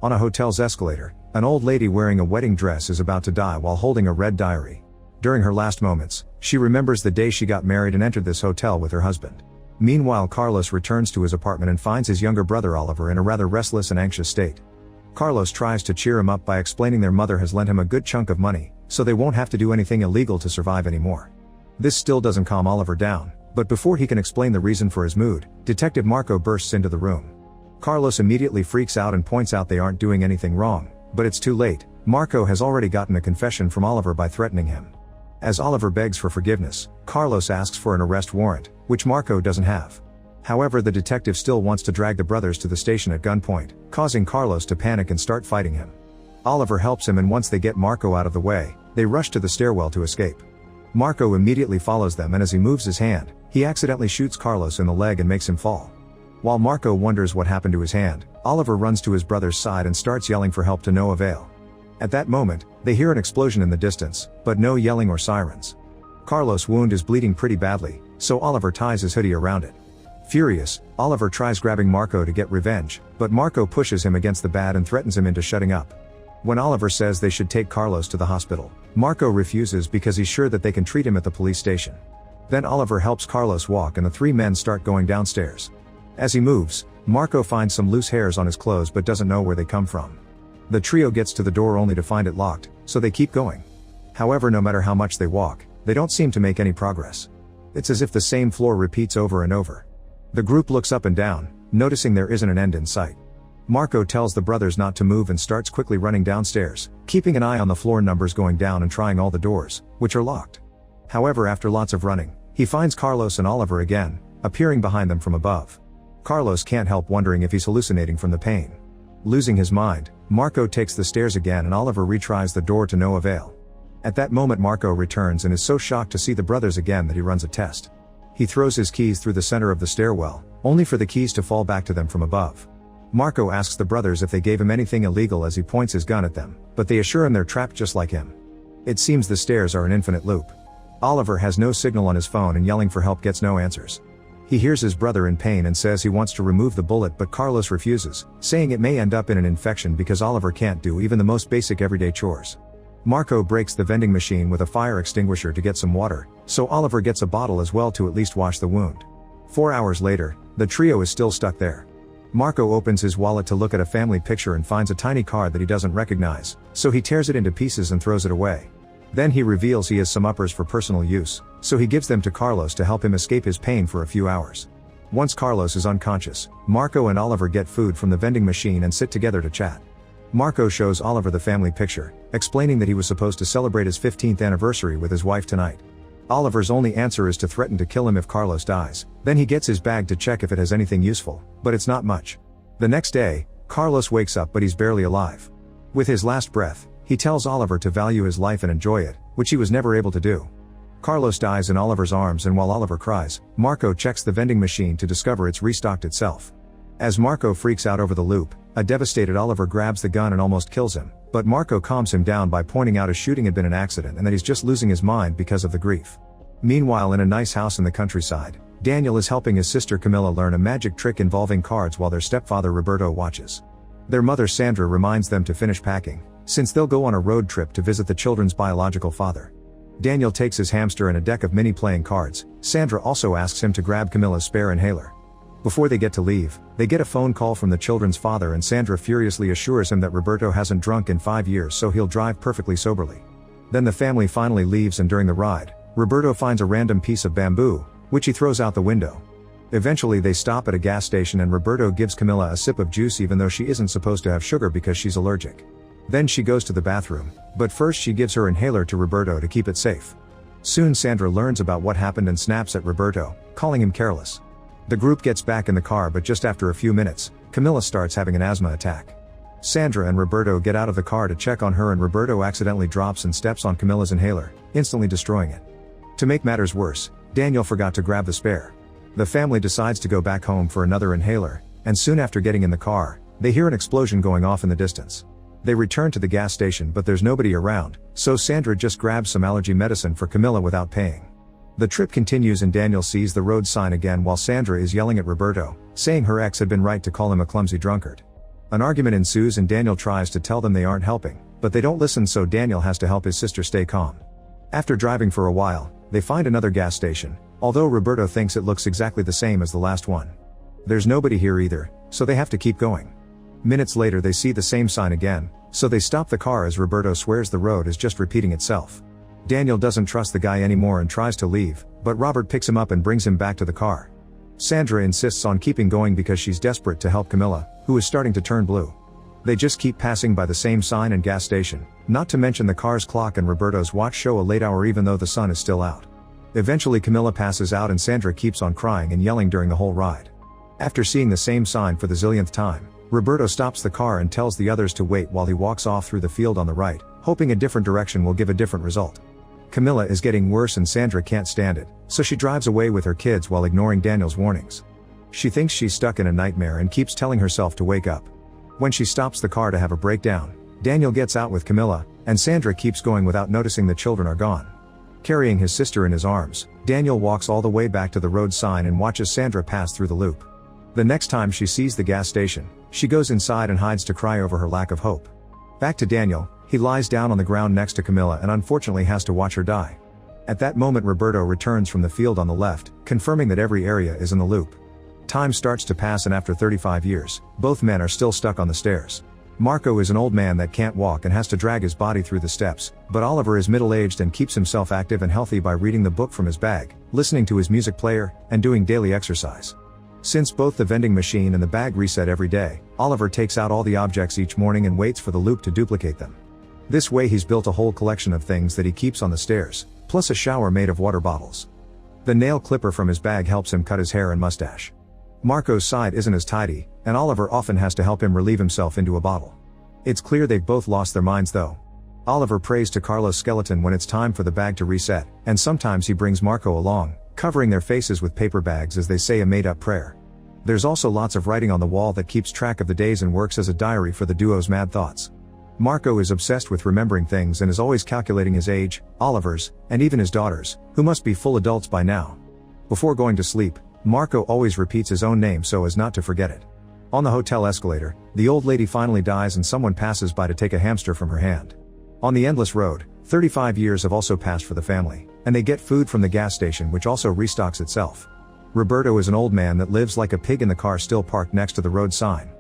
On a hotel's escalator, an old lady wearing a wedding dress is about to die while holding a red diary. During her last moments, she remembers the day she got married and entered this hotel with her husband. Meanwhile, Carlos returns to his apartment and finds his younger brother Oliver in a rather restless and anxious state. Carlos tries to cheer him up by explaining their mother has lent him a good chunk of money, so they won't have to do anything illegal to survive anymore. This still doesn't calm Oliver down, but before he can explain the reason for his mood, Detective Marco bursts into the room. Carlos immediately freaks out and points out they aren't doing anything wrong, but it's too late. Marco has already gotten a confession from Oliver by threatening him. As Oliver begs for forgiveness, Carlos asks for an arrest warrant, which Marco doesn't have. However, the detective still wants to drag the brothers to the station at gunpoint, causing Carlos to panic and start fighting him. Oliver helps him, and once they get Marco out of the way, they rush to the stairwell to escape. Marco immediately follows them, and as he moves his hand, he accidentally shoots Carlos in the leg and makes him fall. While Marco wonders what happened to his hand, Oliver runs to his brother's side and starts yelling for help to no avail. At that moment, they hear an explosion in the distance, but no yelling or sirens. Carlos' wound is bleeding pretty badly, so Oliver ties his hoodie around it. Furious, Oliver tries grabbing Marco to get revenge, but Marco pushes him against the bed and threatens him into shutting up. When Oliver says they should take Carlos to the hospital, Marco refuses because he's sure that they can treat him at the police station. Then Oliver helps Carlos walk and the three men start going downstairs. As he moves, Marco finds some loose hairs on his clothes but doesn't know where they come from. The trio gets to the door only to find it locked, so they keep going. However, no matter how much they walk, they don't seem to make any progress. It's as if the same floor repeats over and over. The group looks up and down, noticing there isn't an end in sight. Marco tells the brothers not to move and starts quickly running downstairs, keeping an eye on the floor numbers going down and trying all the doors, which are locked. However, after lots of running, he finds Carlos and Oliver again, appearing behind them from above. Carlos can't help wondering if he's hallucinating from the pain. Losing his mind, Marco takes the stairs again and Oliver retries the door to no avail. At that moment, Marco returns and is so shocked to see the brothers again that he runs a test. He throws his keys through the center of the stairwell, only for the keys to fall back to them from above. Marco asks the brothers if they gave him anything illegal as he points his gun at them, but they assure him they're trapped just like him. It seems the stairs are an infinite loop. Oliver has no signal on his phone and yelling for help gets no answers. He hears his brother in pain and says he wants to remove the bullet, but Carlos refuses, saying it may end up in an infection because Oliver can't do even the most basic everyday chores. Marco breaks the vending machine with a fire extinguisher to get some water, so Oliver gets a bottle as well to at least wash the wound. 4 hours later, the trio is still stuck there. Marco opens his wallet to look at a family picture and finds a tiny card that he doesn't recognize, so he tears it into pieces and throws it away. Then he reveals he has some uppers for personal use, so he gives them to Carlos to help him escape his pain for a few hours. Once Carlos is unconscious, Marco and Oliver get food from the vending machine and sit together to chat. Marco shows Oliver the family picture, explaining that he was supposed to celebrate his 15th anniversary with his wife tonight. Oliver's only answer is to threaten to kill him if Carlos dies. Then he gets his bag to check if it has anything useful, but it's not much. The next day, Carlos wakes up but he's barely alive. With his last breath, he tells Oliver to value his life and enjoy it, which he was never able to do. Carlos dies in Oliver's arms, and while Oliver cries, Marco checks the vending machine to discover it's restocked itself. As Marco freaks out over the loop, a devastated Oliver grabs the gun and almost kills him, but Marco calms him down by pointing out his shooting had been an accident and that he's just losing his mind because of the grief. Meanwhile, in a nice house in the countryside, Daniel is helping his sister Camilla learn a magic trick involving cards while their stepfather Roberto watches. Their mother Sandra reminds them to finish packing, since they'll go on a road trip to visit the children's biological father. Daniel takes his hamster and a deck of mini playing cards. Sandra also asks him to grab Camilla's spare inhaler. Before they get to leave, they get a phone call from the children's father, and Sandra furiously assures him that Roberto hasn't drunk in 5 years, so he'll drive perfectly soberly. Then the family finally leaves, and during the ride, Roberto finds a random piece of bamboo, which he throws out the window. Eventually they stop at a gas station and Roberto gives Camilla a sip of juice even though she isn't supposed to have sugar because she's allergic. Then she goes to the bathroom, but first she gives her inhaler to Roberto to keep it safe. Soon Sandra learns about what happened and snaps at Roberto, calling him careless. The group gets back in the car, but just after a few minutes, Camilla starts having an asthma attack. Sandra and Roberto get out of the car to check on her, and Roberto accidentally drops and steps on Camilla's inhaler, instantly destroying it. To make matters worse, Daniel forgot to grab the spare. The family decides to go back home for another inhaler, and soon after getting in the car, they hear an explosion going off in the distance. They return to the gas station, but there's nobody around, so Sandra just grabs some allergy medicine for Camilla without paying. The trip continues and Daniel sees the road sign again while Sandra is yelling at Roberto, saying her ex had been right to call him a clumsy drunkard. An argument ensues and Daniel tries to tell them they aren't helping, but they don't listen, so Daniel has to help his sister stay calm. After driving for a while, they find another gas station, although Roberto thinks it looks exactly the same as the last one. There's nobody here either, so they have to keep going. Minutes later they see the same sign again, so they stop the car as Roberto swears the road is just repeating itself. Daniel doesn't trust the guy anymore and tries to leave, but Robert picks him up and brings him back to the car. Sandra insists on keeping going because she's desperate to help Camilla, who is starting to turn blue. They just keep passing by the same sign and gas station, not to mention the car's clock and Roberto's watch show a late hour even though the sun is still out. Eventually Camilla passes out and Sandra keeps on crying and yelling during the whole ride. After seeing the same sign for the zillionth time, Roberto stops the car and tells the others to wait while he walks off through the field on the right, hoping a different direction will give a different result. Camilla is getting worse and Sandra can't stand it, so she drives away with her kids while ignoring Daniel's warnings. She thinks she's stuck in a nightmare and keeps telling herself to wake up. When she stops the car to have a breakdown, Daniel gets out with Camilla, and Sandra keeps going without noticing the children are gone. Carrying his sister in his arms, Daniel walks all the way back to the road sign and watches Sandra pass through the loop. The next time she sees the gas station, she goes inside and hides to cry over her lack of hope. Back to Daniel, he lies down on the ground next to Camilla and unfortunately has to watch her die. At that moment Roberto returns from the field on the left, confirming that every area is in the loop. Time starts to pass and after 35 years, both men are still stuck on the stairs. Marco is an old man that can't walk and has to drag his body through the steps, but Oliver is middle-aged and keeps himself active and healthy by reading the book from his bag, listening to his music player, and doing daily exercise. Since both the vending machine and the bag reset every day, Oliver takes out all the objects each morning and waits for the loop to duplicate them. This way he's built a whole collection of things that he keeps on the stairs, plus a shower made of water bottles. The nail clipper from his bag helps him cut his hair and mustache. Marco's side isn't as tidy, and Oliver often has to help him relieve himself into a bottle. It's clear they've both lost their minds though. Oliver prays to Carlos' skeleton when it's time for the bag to reset, and sometimes he brings Marco along, covering their faces with paper bags as they say a made-up prayer. There's also lots of writing on the wall that keeps track of the days and works as a diary for the duo's mad thoughts. Marco is obsessed with remembering things and is always calculating his age, Oliver's, and even his daughter's, who must be full adults by now. Before going to sleep, Marco always repeats his own name so as not to forget it. On the hotel escalator, the old lady finally dies and someone passes by to take a hamster from her hand. On the endless road, 35 years have also passed for the family, and they get food from the gas station which also restocks itself. Roberto is an old man that lives like a pig in the car still parked next to the road sign.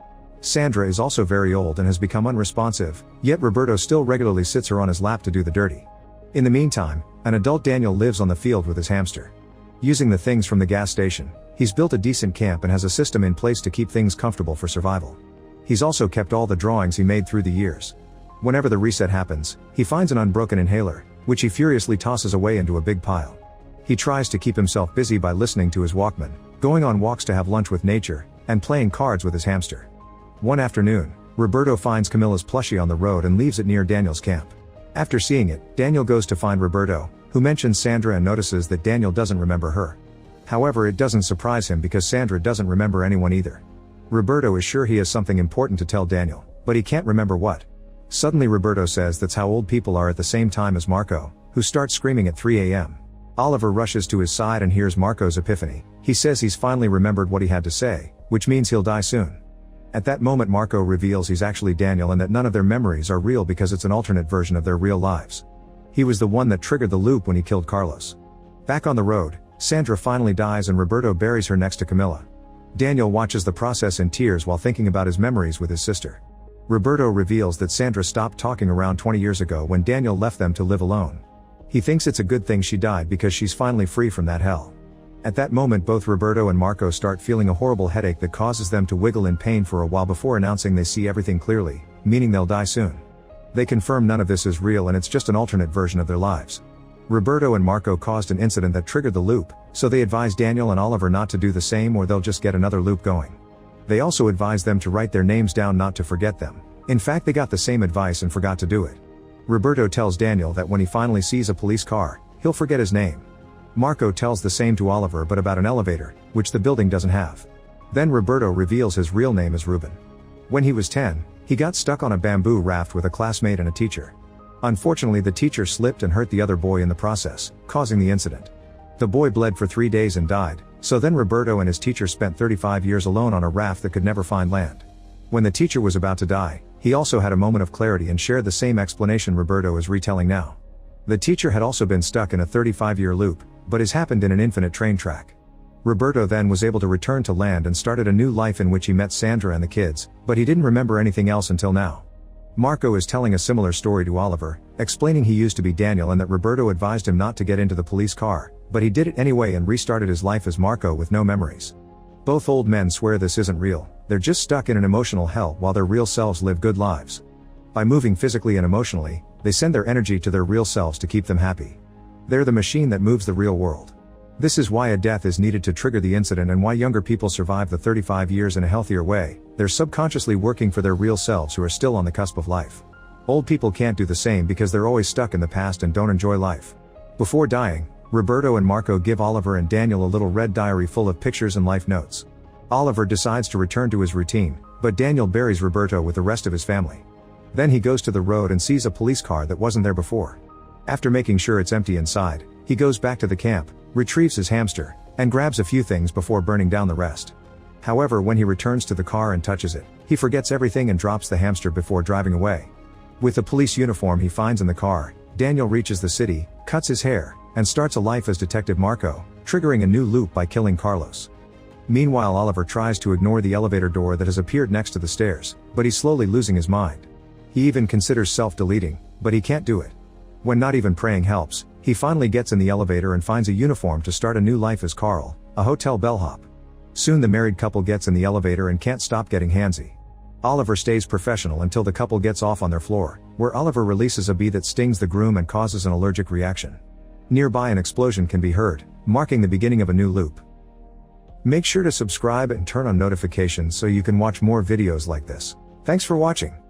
Sandra is also very old and has become unresponsive, yet Roberto still regularly sits her on his lap to do the dirty. In the meantime, an adult Daniel lives on the field with his hamster. Using the things from the gas station, he's built a decent camp and has a system in place to keep things comfortable for survival. He's also kept all the drawings he made through the years. Whenever the reset happens, he finds an unbroken inhaler, which he furiously tosses away into a big pile. He tries to keep himself busy by listening to his Walkman, going on walks to have lunch with nature, and playing cards with his hamster. One afternoon, Roberto finds Camilla's plushie on the road and leaves it near Daniel's camp. After seeing it, Daniel goes to find Roberto, who mentions Sandra and notices that Daniel doesn't remember her. However, it doesn't surprise him because Sandra doesn't remember anyone either. Roberto is sure he has something important to tell Daniel, but he can't remember what. Suddenly Roberto says that's how old people are at the same time as Marco, who starts screaming at 3 a.m. Oliver rushes to his side and hears Marco's epiphany. He says he's finally remembered what he had to say, which means he'll die soon. At that moment Marco reveals he's actually Daniel and that none of their memories are real because it's an alternate version of their real lives. He was the one that triggered the loop when he killed Carlos. Back on the road, Sandra finally dies and Roberto buries her next to Camilla. Daniel watches the process in tears while thinking about his memories with his sister. Roberto reveals that Sandra stopped talking around 20 years ago when Daniel left them to live alone. He thinks it's a good thing she died because she's finally free from that hell. At that moment both Roberto and Marco start feeling a horrible headache that causes them to wiggle in pain for a while before announcing they see everything clearly, meaning they'll die soon. They confirm none of this is real and it's just an alternate version of their lives. Roberto and Marco caused an incident that triggered the loop, so they advise Daniel and Oliver not to do the same or they'll just get another loop going. They also advise them to write their names down not to forget them. In fact, they got the same advice and forgot to do it. Roberto tells Daniel that when he finally sees a police car, he'll forget his name. Marco tells the same to Oliver but about an elevator, which the building doesn't have. Then Roberto reveals his real name is Ruben. When he was 10, he got stuck on a bamboo raft with a classmate and a teacher. Unfortunately, the teacher slipped and hurt the other boy in the process, causing the incident. The boy bled for 3 days and died, so then Roberto and his teacher spent 35 years alone on a raft that could never find land. When the teacher was about to die, he also had a moment of clarity and shared the same explanation Roberto is retelling now. The teacher had also been stuck in a 35-year loop, but his happened in an infinite train track. Roberto then was able to return to land and started a new life in which he met Sandra and the kids, but he didn't remember anything else until now. Marco is telling a similar story to Oliver, explaining he used to be Daniel and that Roberto advised him not to get into the police car, but he did it anyway and restarted his life as Marco with no memories. Both old men swear this isn't real, they're just stuck in an emotional hell while their real selves live good lives. By moving physically and emotionally, they send their energy to their real selves to keep them happy. They're the machine that moves the real world. This is why a death is needed to trigger the incident and why younger people survive the 35 years in a healthier way. They're subconsciously working for their real selves who are still on the cusp of life. Old people can't do the same because they're always stuck in the past and don't enjoy life. Before dying, Roberto and Marco give Oliver and Daniel a little red diary full of pictures and life notes. Oliver decides to return to his routine, but Daniel buries Roberto with the rest of his family. Then he goes to the road and sees a police car that wasn't there before. After making sure it's empty inside, he goes back to the camp, retrieves his hamster, and grabs a few things before burning down the rest. However, when he returns to the car and touches it, he forgets everything and drops the hamster before driving away. With the police uniform he finds in the car, Daniel reaches the city, cuts his hair, and starts a life as Detective Marco, triggering a new loop by killing Carlos. Meanwhile, Oliver tries to ignore the elevator door that has appeared next to the stairs, but he's slowly losing his mind. He even considers self-deleting, but he can't do it. When not even praying helps, he finally gets in the elevator and finds a uniform to start a new life as Carl, a hotel bellhop. Soon the married couple gets in the elevator and can't stop getting handsy. Oliver stays professional until the couple gets off on their floor, where Oliver releases a bee that stings the groom and causes an allergic reaction. Nearby an explosion can be heard, marking the beginning of a new loop. Make sure to subscribe and turn on notifications so you can watch more videos like this. Thanks for watching.